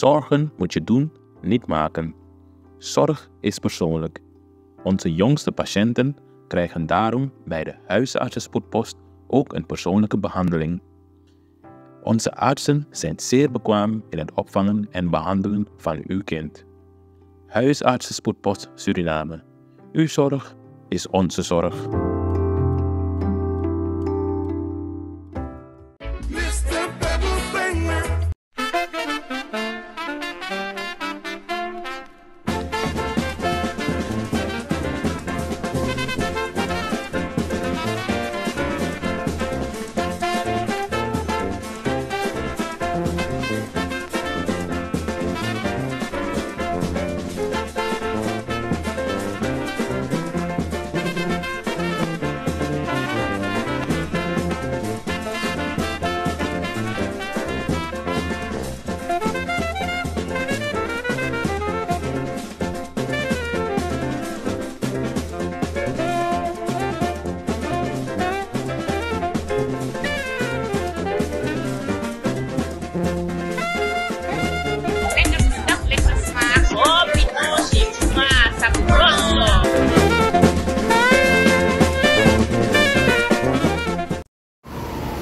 Zorgen moet je doen, niet maken. Zorg is persoonlijk. Onze jongste patiënten krijgen daarom bij de huisartsenspoedpost ook een persoonlijke behandeling. Onze artsen zijn zeer bekwaam in het opvangen en behandelen van uw kind. Huisartsenspoedpost Suriname. Uw zorg is onze zorg.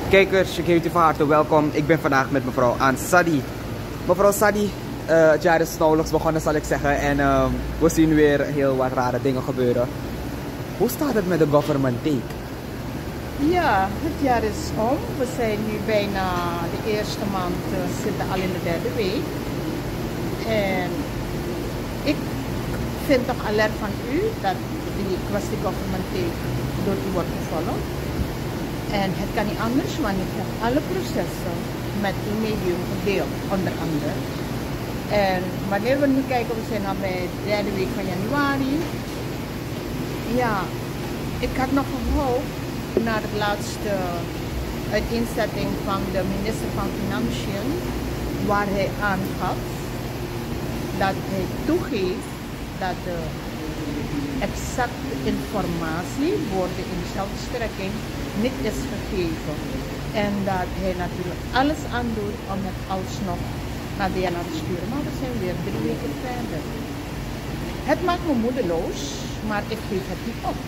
Kijkers, ik heet u van harte welkom. Ik ben vandaag met mevrouw Ansadi. Mevrouw Sadi, het jaar is nauwelijks begonnen zal ik zeggen en we zien weer heel wat rare dingen gebeuren. Hoe staat het met de government take? Ja, het jaar is om. We zijn nu bijna de eerste maand, zitten al in de derde week. En ik vind toch alert van u dat die kwestie government take door u wordt gevolgd. En het kan niet anders, want ik heb alle processen met uw medium gedeeld, onder andere. En wanneer we nu kijken, we zijn al bij de derde week van januari. Ja, ik had nog gehoopt naar de laatste uiteenzetting van de minister van Financiën, waar hij aangaf dat hij toegeeft dat de exacte informatie voor de instellingstrekking niet is gegeven. En dat hij natuurlijk alles aan doet om het alsnog naar DNA te sturen. Maar we zijn weer 3 weken verder. Het maakt me moedeloos, maar ik geef het niet op.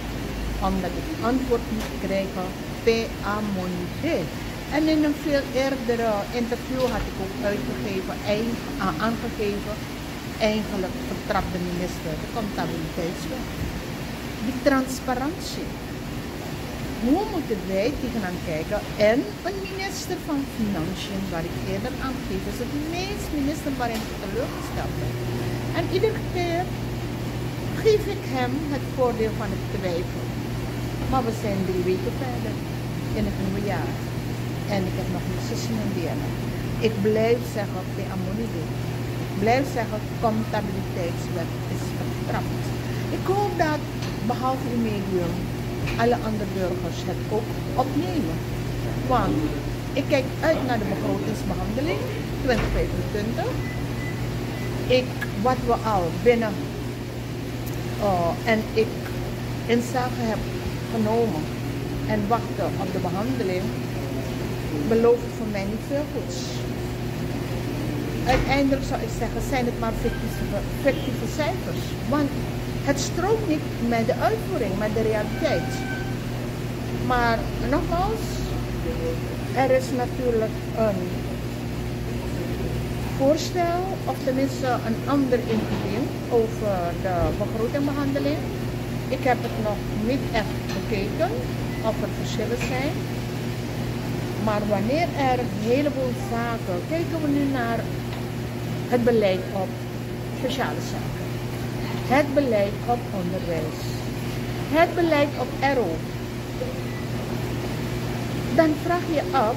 Omdat ik antwoord moet krijgen per amonide. En in een veel eerdere interview had ik ook aangegeven, eigenlijk vertrapt de minister de contabiliteitswet. Die transparantie. Hoe moeten wij tegenaan kijken? En een minister van Financiën, waar ik eerder aan geef, is het meest minister waarin ik teleurgesteld ben. En iedere keer geef ik hem het voordeel van het twijfel. Maar we zijn 3 weken verder in het nieuwe jaar. En ik heb nog niets gezien in DNA. Ik blijf zeggen, de amonide. Blijf zeggen, contabiliteitswet is vertrapt. Ik hoop dat, behalve uw medium, alle andere burgers het ook opnemen. Want ik kijk uit naar de begrotingsbehandeling 2025. Wat we al binnen en ik in zaken heb genomen en wachten op de behandeling, belooft voor mij niet veel goeds. Uiteindelijk zou ik zeggen, zijn het maar fictieve cijfers. Want het strookt niet met de uitvoering, met de realiteit. Maar nogmaals, er is natuurlijk een voorstel, of tenminste een ander ingediend over de begrotingbehandeling. Ik heb het nog niet echt bekeken of er verschillen zijn. Maar wanneer er een heleboel zaken, kijken we nu naar het beleid op sociale zaken. Het beleid op onderwijs. Het beleid op RO. Dan vraag je af,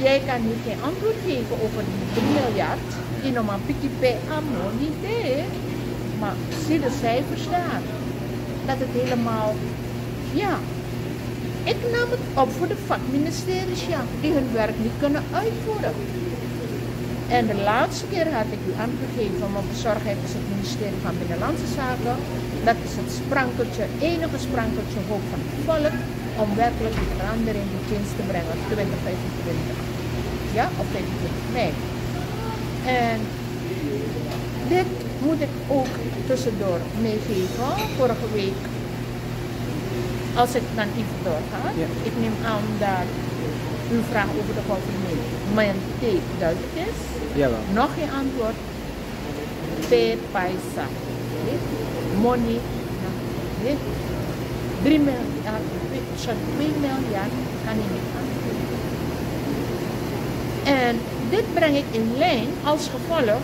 jij kan nu geen antwoord geven over die 3 miljard. Die normaal pikje bij AMO niet deed. Maar zie de cijfers daar. Dat het helemaal, ja. Ik nam het op voor de vakministeries, ja, die hun werk niet kunnen uitvoeren. En de laatste keer had ik u aangegeven, mijn bezorgdheid is het ministerie van Binnenlandse Zaken. Dat is het sprankeltje, enige sprankeltje hoop van het volk om werkelijk die verandering in dienst te brengen 2025. Ja, op 25 mei. En Dit moet ik ook tussendoor meegeven. Vorige week, als ik dan even doorga, ik neem aan dat uw vraag over de government mijn tape duidelijk is. Jawel. Nog geen antwoord. Pe paisa. Money. 3 miljard, 2 miljard kan ik niet aan. En dit breng ik in lijn als gevolg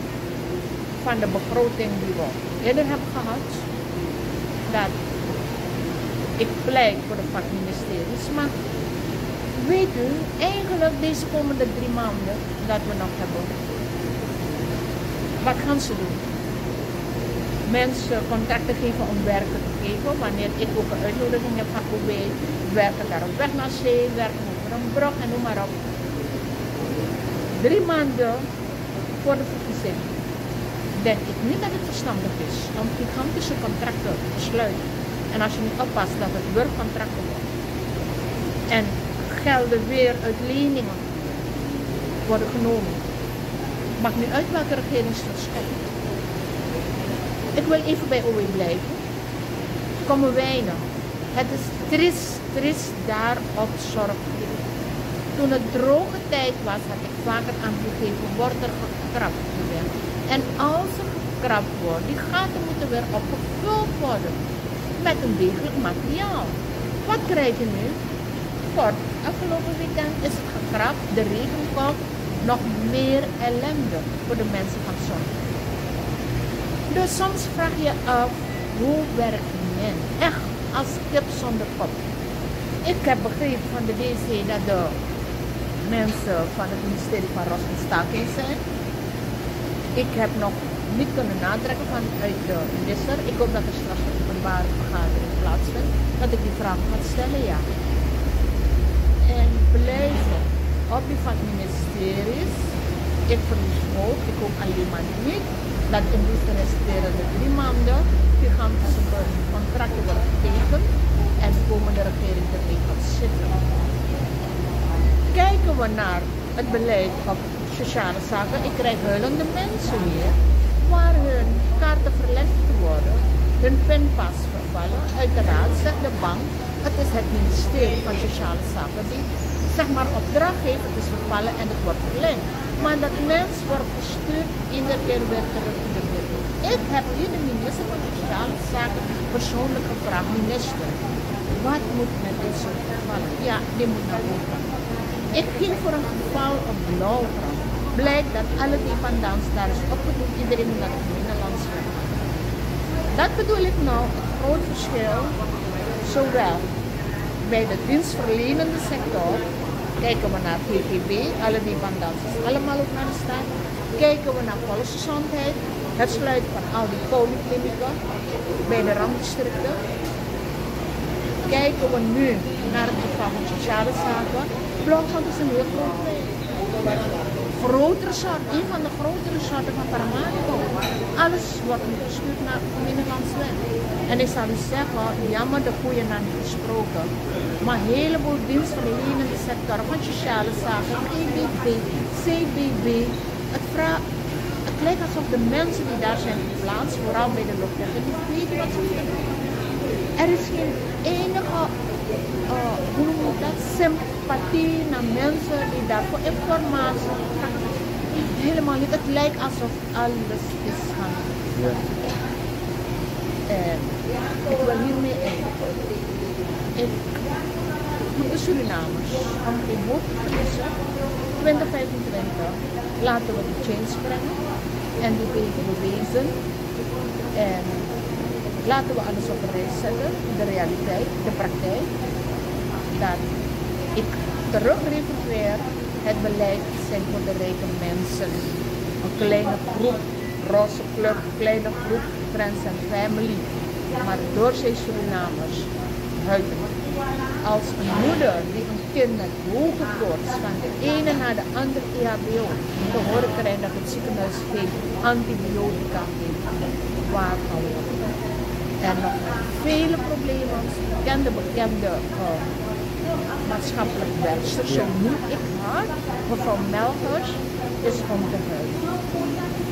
van de begroting die we eerder hebben gehad. Dat ik pleit voor de vakministeries. Maar weet u, eigenlijk deze komende 3 maanden dat we nog hebben. Wat gaan ze doen? Mensen contacten geven om werken te geven. Wanneer ik ook een uitnodiging heb van OB, werken daar op weg naar zee, werken over een brug en noem maar op. 3 maanden voor de verkiezing denk ik niet dat het verstandig is om gigantische contracten te sluiten. En als je niet oppast dat het burgercontracten worden. En gelden weer uit leningen worden genomen. Maakt niet uit welke regeringsverschil. Ik wil even bij OW blijven. Komen weinig. Het is trist daarop zorgen. Toen het droge tijd was, had ik vaker aangegeven, wordt er gekrapt. En als er gekrapt wordt, die gaten moeten weer opgevuld worden. Met een degelijk materiaal. Wat krijg je nu? Kort, afgelopen weekend is het gekrapt, de regen komt, nog meer ellende voor de mensen van zorg. Dus soms vraag je af, hoe werkt men? Echt, als kip zonder kop. Ik heb begrepen van de DC dat de mensen van het ministerie van Ros in staking zijn. Ik heb nog niet kunnen natrekken vanuit de minister. Ik hoop dat er straks een openbare vergadering plaatsvindt. Dat ik die vraag kan stellen, ja. En blijven op die van ministeries. Ik verlies hoop, ik hoop alleen maar niet, dat in deze resterende 3 maanden gigantische contracten worden getekend en de komende regering ermee gaat zitten. Kijken we naar het beleid op sociale zaken, ik krijg huilende mensen hier, waar hun kaarten verlegd worden, hun pinpas vervallen. Uiteraard zegt de bank, het is het ministerie van Sociale Zaken die zeg maar opdracht heeft, het is vervallen en het wordt verlengd. Maar dat mens wordt gestuurd iedere keer weer terug in de wereld. Ik heb hier de minister van Sociale Zaken persoonlijk gevraagd, minister, wat moet met deze vervallen? Ja, die moet naar boven. Ik ging voor een geval op Blauwgrond. Blijkt dat alle dependants daar is opgedoemd, iedereen moet naar het Nederlands werken. Dat bedoel ik nou, het groot verschil, zowel bij de dienstverlenende sector, kijken we naar VGB, alle dependanties, allemaal ook naar de staat. Kijken we naar volksgezondheid, het sluiten van al die polyklinieken bij de randdistricten. Kijken we nu naar het geval van sociale zaken. Blauwgrond is een heel groot grotere soort, een van de grotere soorten van Paramaribo. Alles wordt nu gestuurd naar Nederlands weg. En ik zal u zeggen, jammer de koeien naar niet gesproken. Maar een heleboel dienstverlenende sector van sociale zaken, GBB, CBB, het lijkt alsof de mensen die daar zijn geplaatst, vooral bij de loketten, niet weten wat ze doen. Er is geen enige, hoe noem je dat, sympathie naar mensen die daarvoor informatie krijgen. Helemaal niet. Het lijkt alsof alles is gaan. Ja. En ik wil hiermee eindigen. Ik moet de Surinamers om geen hoop te verliezen. 2025 laten we de change brengen en die wegen bewezen. En laten we alles op een rij zetten, de realiteit, de praktijk. Dat ik terugrefereer, het beleid zijn voor de rijke mensen. Een kleine groep, roze club, kleine groep, friends en family. Maar doorzee Surinamers huilen. Als een moeder die een kind met hoge koorts van de ene naar de andere EHBO te horen krijgt dat het ziekenhuis geen antibiotica heeft. Waar hou je? En nog vele problemen, bekende maatschappelijk werkster, zo noem ik haar. Mevrouw Melkers is om te huilen.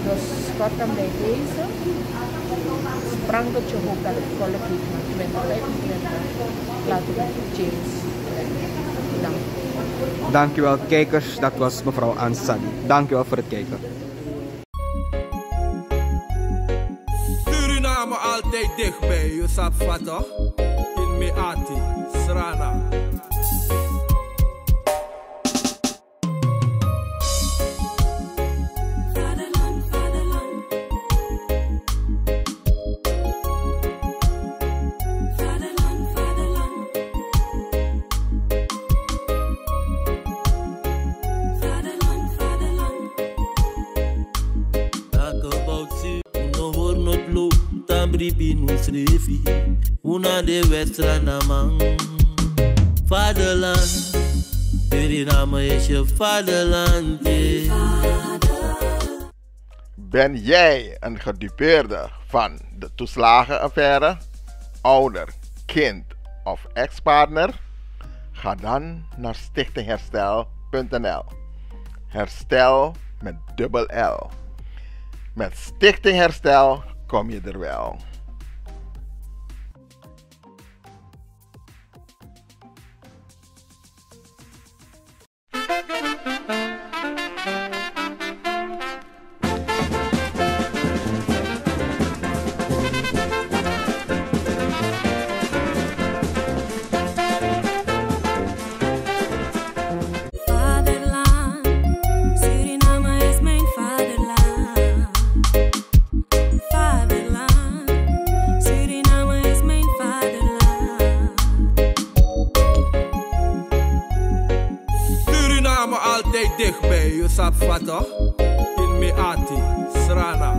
Dus kortom bij deze, sprankeltje hoop dat het volk heeft naar 2025. Laten we James. Dank. Dankjewel kijkers, dat was mevrouw Ansadi. Dankjewel voor het kijken. Suriname altijd dichtbij, je sapt wat toch? In Meati, Srana. Una de West-Ranamang. Vaderland, Suriname is je vaderland. Ben jij een gedupeerde van de toeslagenaffaire, ouder, kind of ex-partner? Ga dan naar stichtingherstel.nl. Herstel met dubbel L. Met Stichting Herstel kom je er wel. Dichtbij, je sapt wat toch? In Meati, Srana.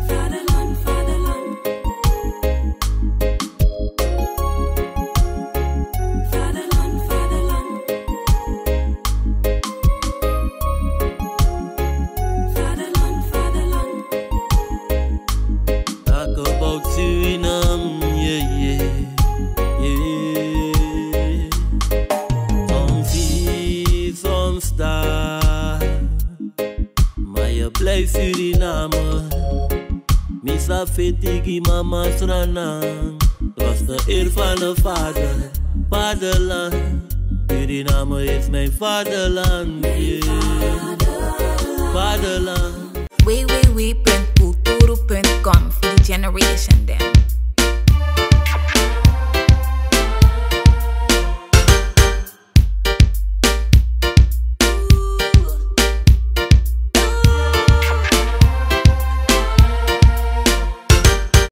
Vaderland, vaderland. Vaderland, vaderland. Vaderland, vaderland. Talk about Suriname, yeah, yeah. Blijf Suriname, misa fetigi mama Srana. Was de eer van de vader, vaderland. Suriname is mijn vaderland, yeah. Vaderland. www.kulturu.com for the generation them.